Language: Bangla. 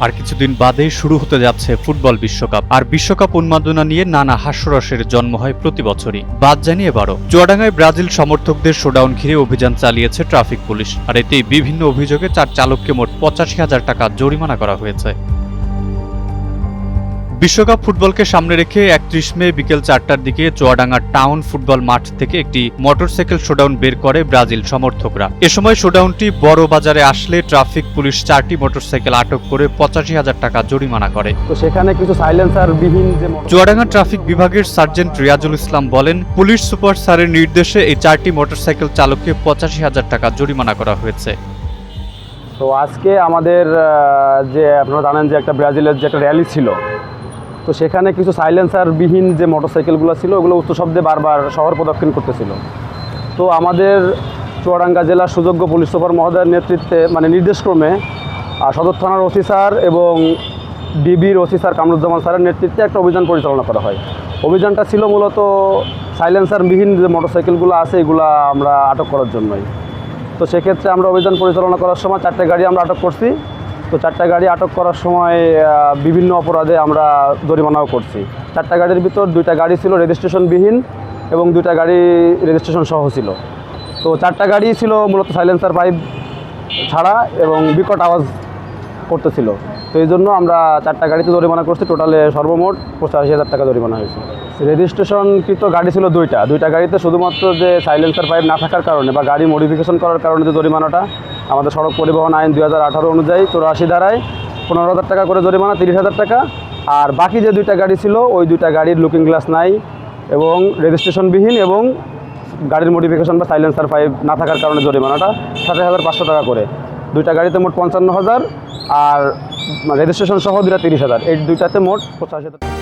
আর কিছুদিন বাদেই শুরু হতে যাচ্ছে ফুটবল বিশ্বকাপ। আর বিশ্বকাপ উন্মাদনা নিয়ে নানা হাস্যরসের জন্ম হয় প্রতি বছরই। বাদ জানিয়ে বারো চুয়াডাঙ্গায় ব্রাজিল সমর্থকদের শোডাউন ঘিরে অভিযান চালিয়েছে ট্রাফিক পুলিশ। আর এতেই বিভিন্ন অভিযোগে 4 চালককে মোট 85,000 টাকা জরিমানা করা হয়েছে। বিশ্বকাপ ফুটবলকে সামনে রেখে 31 মে বিকেল 4টার দিকে চুয়াডাঙ্গা টাউন ফুটবল মাঠ থেকে একটি মোটরসাইকেল শোডাউন বের করে ব্রাজিল সমর্থকরা। এ সময় শোডাউনটি বড় বাজারে আসলে ট্রাফিক পুলিশ 4টি মোটরসাইকেল আটক করে 85,000 টাকা জরিমানা করে। তো সেখানে কিছু সাইলেন্সার বিহীন যে চুয়াডাঙ্গা ট্রাফিক বিভাগের সার্জেন্ট রিয়াজুল ইসলাম বলেন, পুলিশ সুপার স্যারের নির্দেশে এই 4টি মোটরসাইকেল চালককে 85,000 টাকা জরিমানা করা হয়েছে। তো আজকে আমাদের যে আপনারা জানেন যে একটা ব্রাজিলের যে একটা র্যালি ছিল, তো সেখানে কিছু সাইলেন্সার বিহীন যে মোটরসাইকেলগুলো ছিল ওগুলো উচ্চ শব্দে বারবার শহর প্রদক্ষিণ করতেছিল। তো আমাদের চুয়াডাঙ্গা জেলার সুযোগ্য পুলিশ সুপার মহোদয়ের নেতৃত্বে নির্দেশক্রমে সদর থানার ওসি স্যার এবং ডিবির ওসি স্যার কামরুজ্জামান স্যারের নেতৃত্বে একটা অভিযান পরিচালনা করা হয়। অভিযানটা ছিল মূলত সাইলেন্সারবিহীন যে মোটরসাইকেলগুলো আছে এগুলো আমরা আটক করার জন্যই। তো সেক্ষেত্রে আমরা অভিযান পরিচালনা করার সময় 4টে গাড়ি আমরা আটক করছি। তো 4টা গাড়ি আটক করার সময় বিভিন্ন অপরাধে আমরা জরিমানাও করছি। 4টা গাড়ির ভিতর 2টা গাড়ি ছিল রেজিস্ট্রেশনবিহীন এবং 2টা গাড়ি রেজিস্ট্রেশন সহ ছিল। তো 4টা গাড়ি ছিল মূলত সাইলেন্সার পাইপ ছাড়া এবং বিকট আওয়াজ করতেছিল। তো এই জন্য আমরা 4টা গাড়িতে জরিমানা করছি। টোটালে সর্বমোট 85,000 টাকা জরিমানা হয়েছে। রেজিস্ট্রেশনকৃত গাড়ি ছিল 2টা গাড়িতে শুধুমাত্র যে সাইলেন্সার পাইপ না থাকার কারণে বা গাড়ি মডিফিকেশন করার কারণে যে জরিমানাটা আমাদের সড়ক পরিবহন আইন 2018 অনুযায়ী 84 ধারায় 15,000 টাকা করে জরিমানা, 30,000 টাকা। আর বাকি যে 2টা গাড়ি ছিল ওই 2টা গাড়ির লুকিং গ্লাস নাই এবং রেজিস্ট্রেশনবিহীন এবং গাড়ির মডিফিকেশন বা সাইলেন্সার পাইপ না থাকার কারণে জরিমানাটা 7,500 টাকা করে। 2টা গাড়িতে মোট 55,000 আর রেজিস্ট্রেশন সহ 2টা 30,000, এই 2টাতে মোট 85,000।